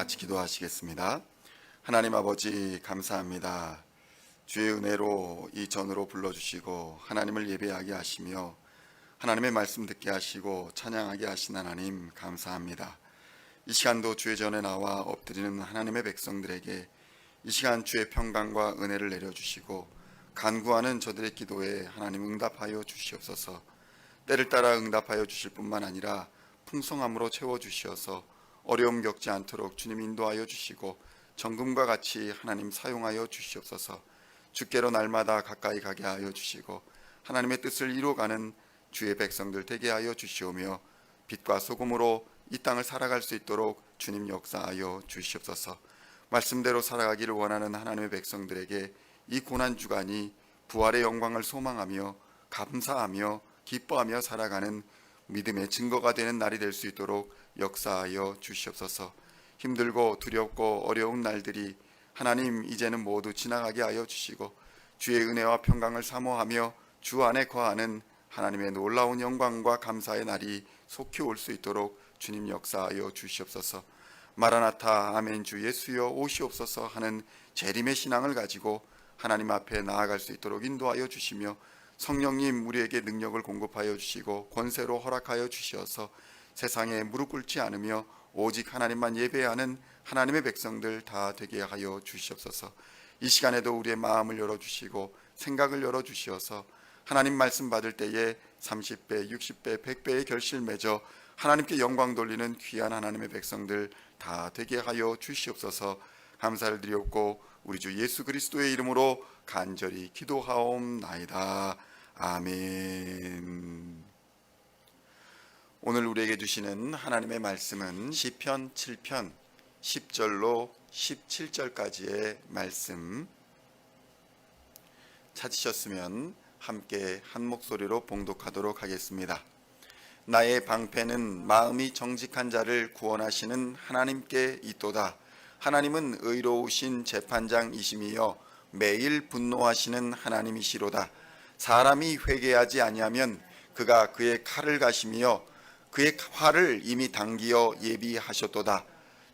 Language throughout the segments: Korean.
같이 기도하시겠습니다. 하나님 아버지 감사합니다. 주의 은혜로 이 전으로 불러주시고 하나님을 예배하게 하시며 하나님의 말씀 듣게 하시고 찬양하게 하신 하나님 감사합니다. 이 시간도 주의 전에 나와 엎드리는 하나님의 백성들에게 이 시간 주의 평강과 은혜를 내려주시고 간구하는 저들의 기도에 하나님 응답하여 주시옵소서. 때를 따라 응답하여 주실 뿐만 아니라 풍성함으로 채워주시어서 어려움 겪지 않도록 주님 인도하여 주시고 정금과 같이 하나님 사용하여 주시옵소서. 주께로 날마다 가까이 가게 하여 주시고 하나님의 뜻을 이루어가는 주의 백성들 되게 하여 주시오며 빛과 소금으로 이 땅을 살아갈 수 있도록 주님 역사하여 주시옵소서. 말씀대로 살아가기를 원하는 하나님의 백성들에게 이 고난주간이 부활의 영광을 소망하며 감사하며 기뻐하며 살아가는 믿음의 증거가 되는 날이 될 수 있도록 역사하여 주시옵소서. 힘들고 두렵고 어려운 날들이 하나님 이제는 모두 지나가게 하여 주시고 주의 은혜와 평강을 사모하며 주 안에 거하는 하나님의 놀라운 영광과 감사의 날이 속히 올 수 있도록 주님 역사하여 주시옵소서. 마라나타 아멘 주 예수여 오시옵소서 하는 재림의 신앙을 가지고 하나님 앞에 나아갈 수 있도록 인도하여 주시며 성령님 우리에게 능력을 공급하여 주시고 권세로 허락하여 주시어서 세상에 무릎 꿇지 않으며 오직 하나님만 예배하는 하나님의 백성들 다 되게 하여 주시옵소서. 이 시간에도 우리의 마음을 열어주시고 생각을 열어주시어서 하나님 말씀 받을 때에 30배, 60배, 100배의 결실 맺어 하나님께 영광 돌리는 귀한 하나님의 백성들 다 되게 하여 주시옵소서. 감사를 드리옵고 우리 주 예수 그리스도의 이름으로 간절히 기도하옵나이다. 아멘. 오늘 우리에게 주시는 하나님의 말씀은 시편 7편 10절로 17절까지의 말씀, 찾으셨으면 함께 한 목소리로 봉독하도록 하겠습니다. 나의 방패는 마음이 정직한 자를 구원하시는 하나님께 있도다. 하나님은 의로우신 재판장이심이여 매일 분노하시는 하나님이시로다. 사람이 회개하지 아니하면 그가 그의 칼을 가시며 그의 활을 이미 당기어 예비하셨도다.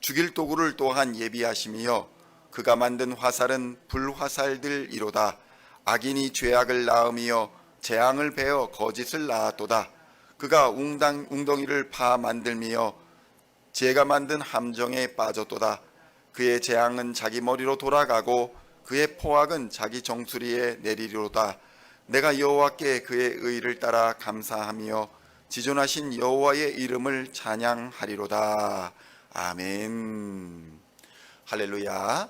죽일 도구를 또한 예비하시며 그가 만든 화살은 불화살들이로다. 악인이 죄악을 낳으며 재앙을 베어 거짓을 낳았도다. 그가 웅덩이를 파 만들며 죄가 만든 함정에 빠졌도다. 그의 재앙은 자기 머리로 돌아가고 그의 포악은 자기 정수리에 내리리로다. 내가 여호와께 그의 의를 따라 감사하며 지존하신 여호와의 이름을 찬양하리로다. 아멘. 할렐루야.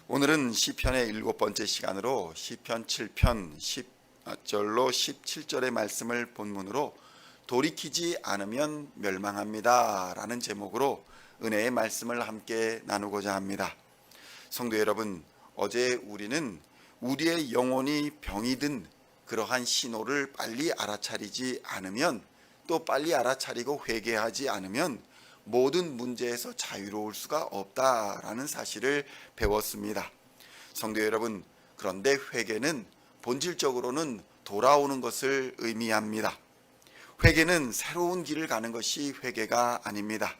오늘은 시편의 7번째 시간으로 시편 7편 10절로 17절의 말씀을 본문으로 돌이키지 않으면 멸망합니다 라는 제목으로 은혜의 말씀을 함께 나누고자 합니다. 성도 여러분, 어제 우리는 우리의 영혼이 병이 든 그러한 신호를 빨리 알아차리지 않으면, 또 빨리 알아차리고 회개하지 않으면 모든 문제에서 자유로울 수가 없다라는 사실을 배웠습니다. 성도 여러분, 그런데 회개는 본질적으로는 돌아오는 것을 의미합니다. 회개는 새로운 길을 가는 것이 회개가 아닙니다.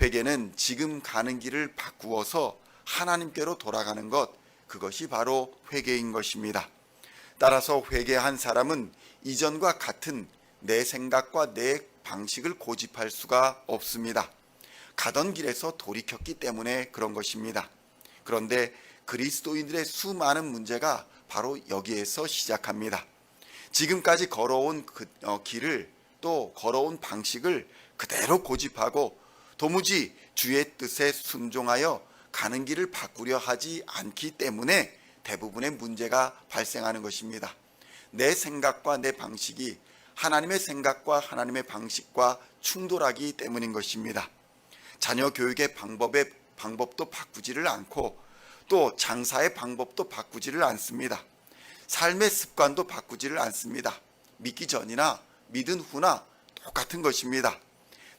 회개는 지금 가는 길을 바꾸어서 하나님께로 돌아가는 것, 그것이 바로 회개인 것입니다. 따라서 회개한 사람은 이전과 같은 내 생각과 내 방식을 고집할 수가 없습니다. 가던 길에서 돌이켰기 때문에 그런 것입니다. 그런데 그리스도인들의 수많은 문제가 바로 여기에서 시작합니다. 지금까지 걸어온 길을, 또 걸어온 방식을 그대로 고집하고 도무지 주의 뜻에 순종하여 가는 길을 바꾸려 하지 않기 때문에 대부분의 문제가 발생하는 것입니다. 내 생각과 내 방식이 하나님의 생각과 하나님의 방식과 충돌하기 때문인 것입니다. 자녀 교육의 방법도 바꾸지를 않고 또 장사의 방법도 바꾸지를 않습니다. 삶의 습관도 바꾸지를 않습니다. 믿기 전이나 믿은 후나 똑같은 것입니다.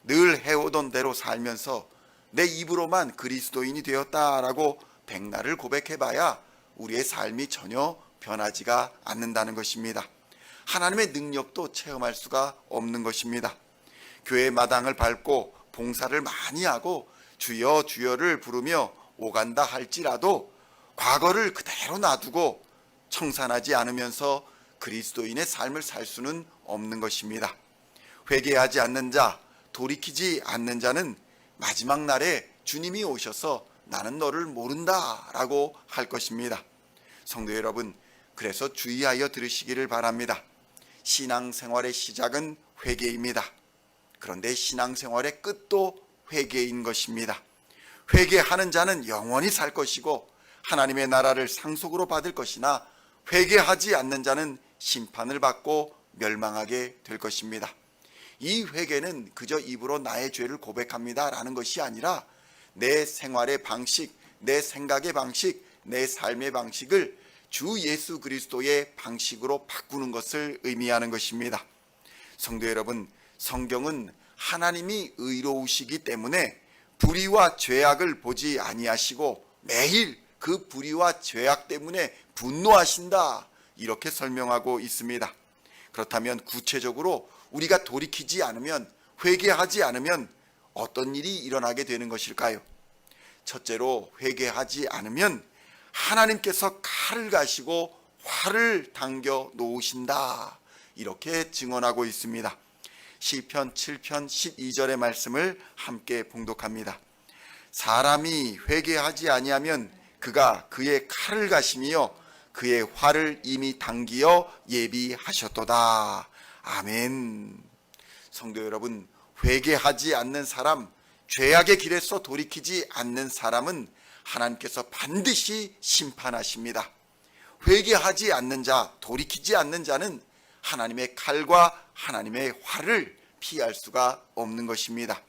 늘 해오던 대로 살면서 내 입으로만 그리스도인이 되었다라고 백날을 고백해봐야 우리의 삶이 전혀 변하지가 않는다는 것입니다. 하나님의 능력도 체험할 수가 없는 것입니다. 교회 마당을 밟고 봉사를 많이 하고 주여 주여를 부르며 오간다 할지라도 과거를 그대로 놔두고 청산하지 않으면서 그리스도인의 삶을 살 수는 없는 것입니다. 회개하지 않는 자, 돌이키지 않는 자는 마지막 날에 주님이 오셔서 나는 너를 모른다 라고 할 것입니다. 성도 여러분, 그래서 주의하여 들으시기를 바랍니다. 신앙생활의 시작은 회개입니다. 그런데 신앙생활의 끝도 회개인 것입니다. 회개하는 자는 영원히 살 것이고 하나님의 나라를 상속으로 받을 것이나 회개하지 않는 자는 심판을 받고 멸망하게 될 것입니다. 이 회개는 그저 입으로 나의 죄를 고백합니다 라는 것이 아니라 내 생활의 방식, 내 생각의 방식, 내 삶의 방식을 주 예수 그리스도의 방식으로 바꾸는 것을 의미하는 것입니다. 성도 여러분, 성경은 하나님이 의로우시기 때문에 불의와 죄악을 보지 아니하시고 매일 그 불의와 죄악 때문에 분노하신다, 이렇게 설명하고 있습니다. 그렇다면 구체적으로 우리가 돌이키지 않으면, 회개하지 않으면 어떤 일이 일어나게 되는 것일까요? 첫째로, 회개하지 않으면 하나님께서 칼을 가시고 활을 당겨 놓으신다, 이렇게 증언하고 있습니다. 시편 7편 12절의 말씀을 함께 봉독합니다. 사람이 회개하지 아니하면 그가 그의 칼을 가시며 그의 활을 이미 당기어 예비하셨도다. 아멘. 성도 여러분, 회개하지 않는 사람, 죄악의 길에서 돌이키지 않는 사람은 하나님께서 반드시 심판하십니다. 회개하지 않는 자, 돌이키지 않는 자는 하나님의 칼과 하나님의 활을 피할 수가 없는 것입니다.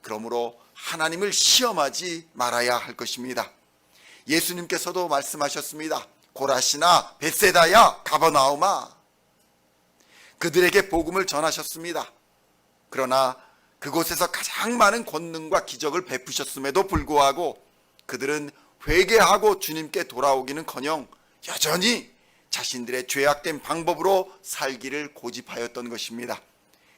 그러므로 하나님을 시험하지 말아야 할 것입니다. 예수님께서도 말씀하셨습니다. 고라시나 벳세다야 가버나움아, 그들에게 복음을 전하셨습니다. 그러나 그곳에서 가장 많은 권능과 기적을 베푸셨음에도 불구하고 그들은 회개하고 주님께 돌아오기는커녕 여전히 자신들의 죄악된 방법으로 살기를 고집하였던 것입니다.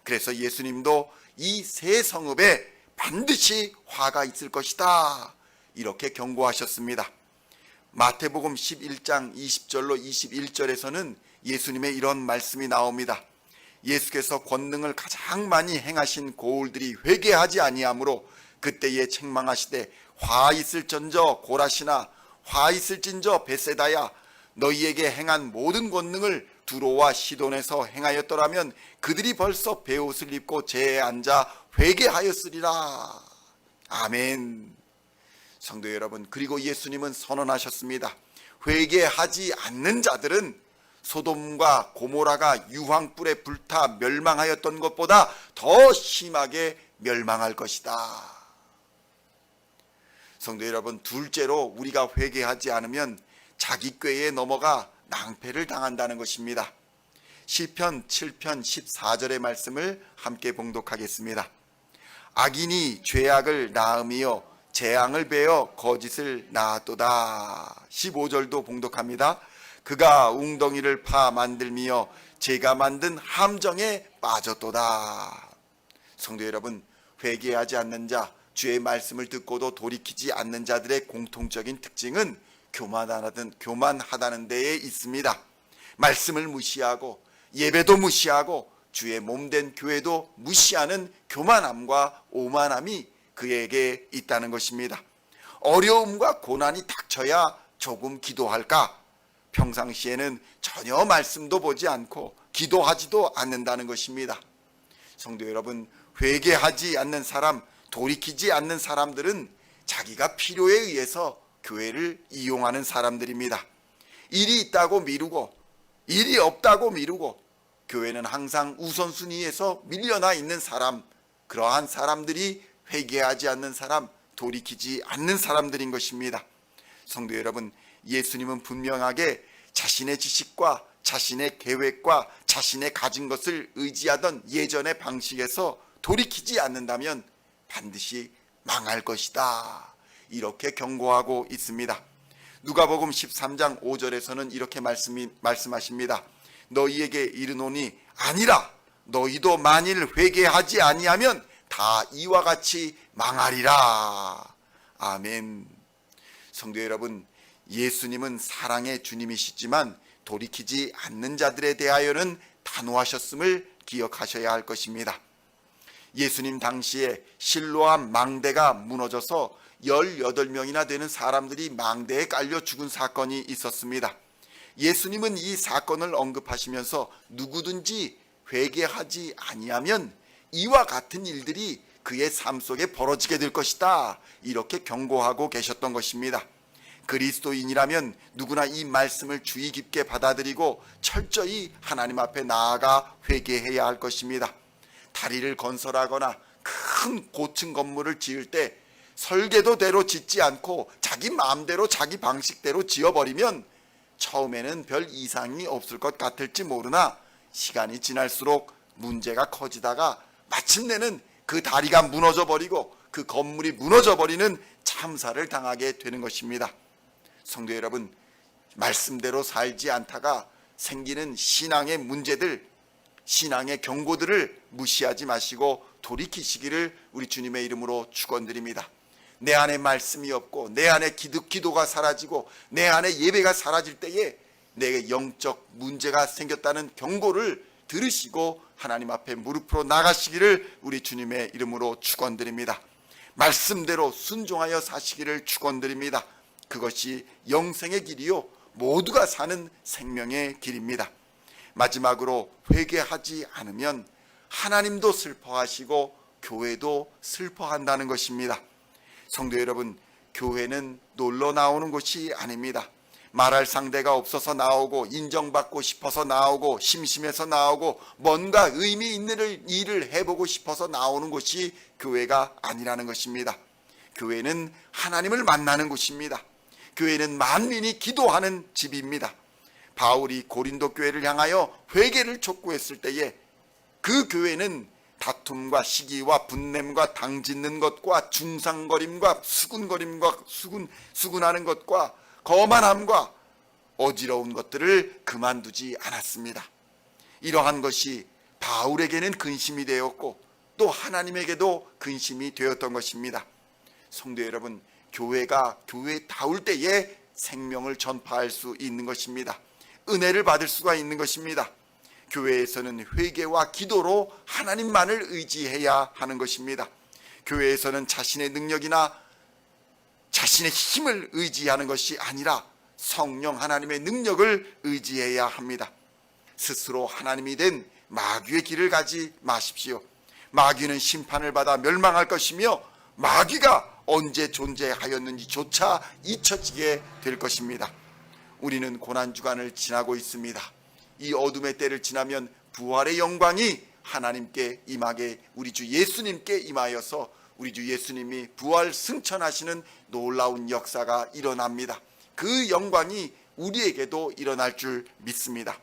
그래서 예수님도 이 세 성읍에 반드시 화가 있을 것이다, 이렇게 경고하셨습니다. 마태복음 11장 20절로 21절에서는 예수님의 이런 말씀이 나옵니다. 예수께서 권능을 가장 많이 행하신 고울들이 회개하지 아니하므로 그때에 책망하시되 화 있을전저 고라시나 화 있을진저 벳세다야, 너희에게 행한 모든 권능을 두로와 시돈에서 행하였더라면 그들이 벌써 베옷을 입고 제에 앉아 회개하였으리라. 아멘. 성도 여러분, 그리고 예수님은 선언하셨습니다. 회개하지 않는 자들은 소돔과 고모라가 유황불에 불타 멸망하였던 것보다 더 심하게 멸망할 것이다. 성도 여러분, 둘째로 우리가 회개하지 않으면 자기 꾀에 넘어가 낭패를 당한다는 것입니다. 시편 7편 14절의 말씀을 함께 봉독하겠습니다. 악인이 죄악을 낳으며 재앙을 베어 거짓을 낳았도다. 15절도 봉독합니다. 그가 웅덩이를 파 만들며 제가 만든 함정에 빠졌도다. 성도 여러분, 회개하지 않는 자, 주의 말씀을 듣고도 돌이키지 않는 자들의 공통적인 특징은 교만하다는 데에 있습니다. 말씀을 무시하고 예배도 무시하고 주의 몸된 교회도 무시하는 교만함과 오만함이 그에게 있다는 것입니다. 어려움과 고난이 닥쳐야 조금 기도할까? 평상시에는 전혀 말씀도 보지 않고 기도하지도 않는다는 것입니다. 성도 여러분, 회개하지 않는 사람, 돌이키지 않는 사람들은 자기가 필요에 의해서 교회를 이용하는 사람들입니다. 일이 있다고 미루고 일이 없다고 미루고 교회는 항상 우선순위에서 밀려나 있는 사람, 그러한 사람들이 회개하지 않는 사람, 돌이키지 않는 사람들인 것입니다. 성도 여러분, 예수님은 분명하게 자신의 지식과 자신의 계획과 자신의 가진 것을 의지하던 예전의 방식에서 돌이키지 않는다면 반드시 망할 것이다, 이렇게 경고하고 있습니다. 누가복음 13장 5절에서는 이렇게 말씀하십니다. 너희에게 이르노니 아니라 너희도 만일 회개하지 아니하면 다 이와 같이 망하리라. 아멘. 성도 여러분, 예수님은 사랑의 주님이시지만 돌이키지 않는 자들에 대하여는 단호하셨음을 기억하셔야 할 것입니다. 예수님 당시에 실로암 망대가 무너져서 18명이나 되는 사람들이 망대에 깔려 죽은 사건이 있었습니다. 예수님은 이 사건을 언급하시면서 누구든지 회개하지 아니하면 이와 같은 일들이 그의 삶 속에 벌어지게 될 것이다, 이렇게 경고하고 계셨던 것입니다. 그리스도인이라면 누구나 이 말씀을 주의 깊게 받아들이고 철저히 하나님 앞에 나아가 회개해야 할 것입니다. 다리를 건설하거나 큰 고층 건물을 지을 때 설계도대로 짓지 않고 자기 마음대로 자기 방식대로 지어버리면 처음에는 별 이상이 없을 것 같을지 모르나 시간이 지날수록 문제가 커지다가 마침내는 그 다리가 무너져 버리고 그 건물이 무너져 버리는 참사를 당하게 되는 것입니다. 성도 여러분, 말씀대로 살지 않다가 생기는 신앙의 문제들, 신앙의 경고들을 무시하지 마시고 돌이키시기를 우리 주님의 이름으로 축원드립니다. 내 안에 말씀이 없고 내 안에 기도가 사라지고 내 안에 예배가 사라질 때에 내게 영적 문제가 생겼다는 경고를 들으시고 하나님 앞에 무릎으로 나가시기를 우리 주님의 이름으로 축원드립니다. 말씀대로 순종하여 사시기를 축원드립니다. 그것이 영생의 길이요 모두가 사는 생명의 길입니다. 마지막으로 회개하지 않으면 하나님도 슬퍼하시고 교회도 슬퍼한다는 것입니다. 성도 여러분, 교회는 놀러 나오는 곳이 아닙니다. 말할 상대가 없어서 나오고 인정받고 싶어서 나오고 심심해서 나오고 뭔가 의미 있는 일을 해보고 싶어서 나오는 곳이 교회가 아니라는 것입니다. 교회는 하나님을 만나는 곳입니다. 교회는 만민이 기도하는 집입니다. 바울이 고린도 교회를 향하여 회개를 촉구했을 때에 그 교회는 다툼과 시기와 분냄과 당짓는 것과 중상거림과 수군거림과 수군하는 것과 거만함과 어지러운 것들을 그만두지 않았습니다. 이러한 것이 바울에게는 근심이 되었고 또 하나님에게도 근심이 되었던 것입니다. 성도 여러분, 교회가 교회다울 때에 생명을 전파할 수 있는 것입니다. 은혜를 받을 수가 있는 것입니다. 교회에서는 회개와 기도로 하나님만을 의지해야 하는 것입니다. 교회에서는 자신의 능력이나 자신의 힘을 의지하는 것이 아니라 성령 하나님의 능력을 의지해야 합니다. 스스로 하나님이 된 마귀의 길을 가지 마십시오. 마귀는 심판을 받아 멸망할 것이며 마귀가 언제 존재하였는지조차 잊혀지게 될 것입니다. 우리는 고난주간을 지나고 있습니다. 이 어둠의 때를 지나면 부활의 영광이 하나님께 임하게 우리 주 예수님께 임하여서 우리 주 예수님이 부활 승천하시는 놀라운 역사가 일어납니다. 그 영광이 우리에게도 일어날 줄 믿습니다.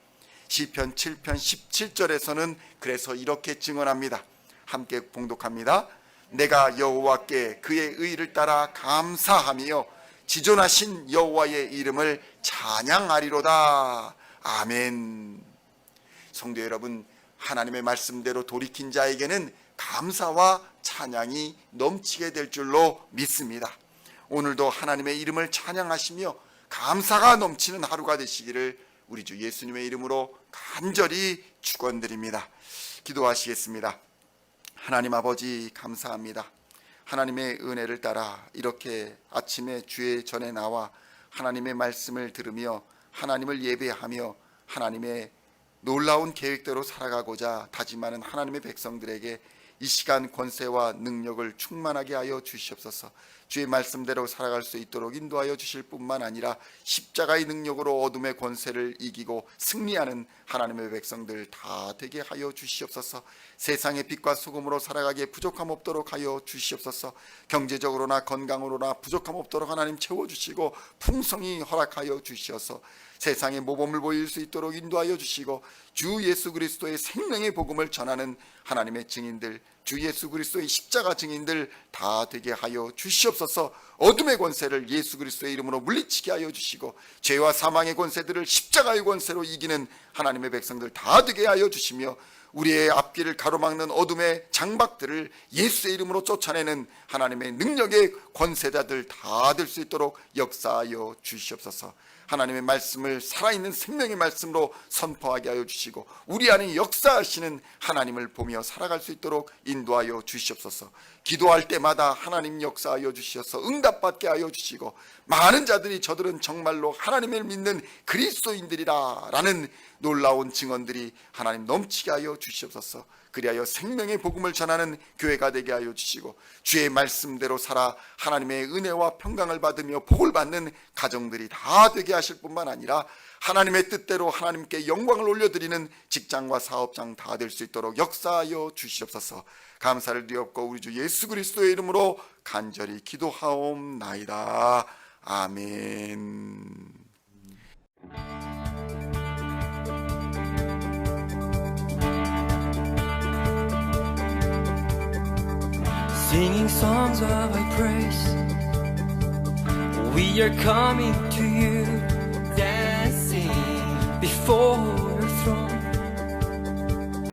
시편 7편 17절에서는 그래서 이렇게 증언합니다. 함께 봉독합니다. 내가 여호와께 그의 의를 따라 감사하며 지존하신 여호와의 이름을 찬양하리로다. 아멘. 성도 여러분, 하나님의 말씀대로 돌이킨 자에게는 감사와 찬양이 넘치게 될 줄로 믿습니다. 오늘도 하나님의 이름을 찬양하시며 감사가 넘치는 하루가 되시기를 우리 주 예수님의 이름으로 간절히 축원드립니다. 기도하시겠습니다. 하나님 아버지, 감사합니다. 하나님의 은혜를 따라 이렇게 아침에 주의 전에 나와 하나님의 말씀을 들으며 하나님을 예배하며 하나님의 놀라운 계획대로 살아가고자 다짐하는 하나님의 백성들에게 이 시간 권세와 능력을 충만하게 하여 주시옵소서. 주의 말씀대로 살아갈 수 있도록 인도하여 주실 뿐만 아니라 십자가의 능력으로 어둠의 권세를 이기고 승리하는 하나님의 백성들 다 되게 하여 주시옵소서. 세상의 빛과 소금으로 살아가기에 부족함 없도록 하여 주시옵소서. 경제적으로나 건강으로나 부족함 없도록 하나님 채워주시고 풍성히 허락하여 주시어서 세상에 모범을 보일 수 있도록 인도하여 주시고, 주 예수 그리스도의 생명의 복음을 전하는 하나님의 증인들, 주 예수 그리스도의 십자가 증인들 다 되게 하여 주시옵소서. 어둠의 권세를 예수 그리스도의 이름으로 물리치게 하여 주시고, 죄와 사망의 권세들을 십자가의 권세로 이기는 하나님의 백성들 다 되게 하여 주시며, 우리의 앞길을 가로막는 어둠의 장박들을 예수의 이름으로 쫓아내는 하나님의 능력의 권세자들 다 될 수 있도록 역사하여 주시옵소서. 하나님의 말씀을 살아있는 생명의 말씀으로 선포하게 하여 주시고, 우리 안에 역사하시는 하나님을 보며 살아갈 수 있도록 인도하여 주시옵소서. 기도할 때마다 하나님 역사하여 주시어서 응답받게 하여 주시고, 많은 자들이 저들은 정말로 하나님을 믿는 그리스도인들이라 라는 놀라운 증언들이 하나님 넘치게 하여 주시옵소서. 그리하여 생명의 복음을 전하는 교회가 되게 하여 주시고, 주의 말씀대로 살아 하나님의 은혜와 평강을 받으며 복을 받는 가정들이 다 되게 하실 뿐만 아니라, 하나님의 뜻대로 하나님께 영광을 올려드리는 직장과 사업장 다 될 수 있도록 역사하여 주시옵소서. 감사를 드리옵고 우리 주 예수 그리스도의 이름으로 간절히 기도하옵나이다. 아멘. Singing songs of thy praise, we are coming to you.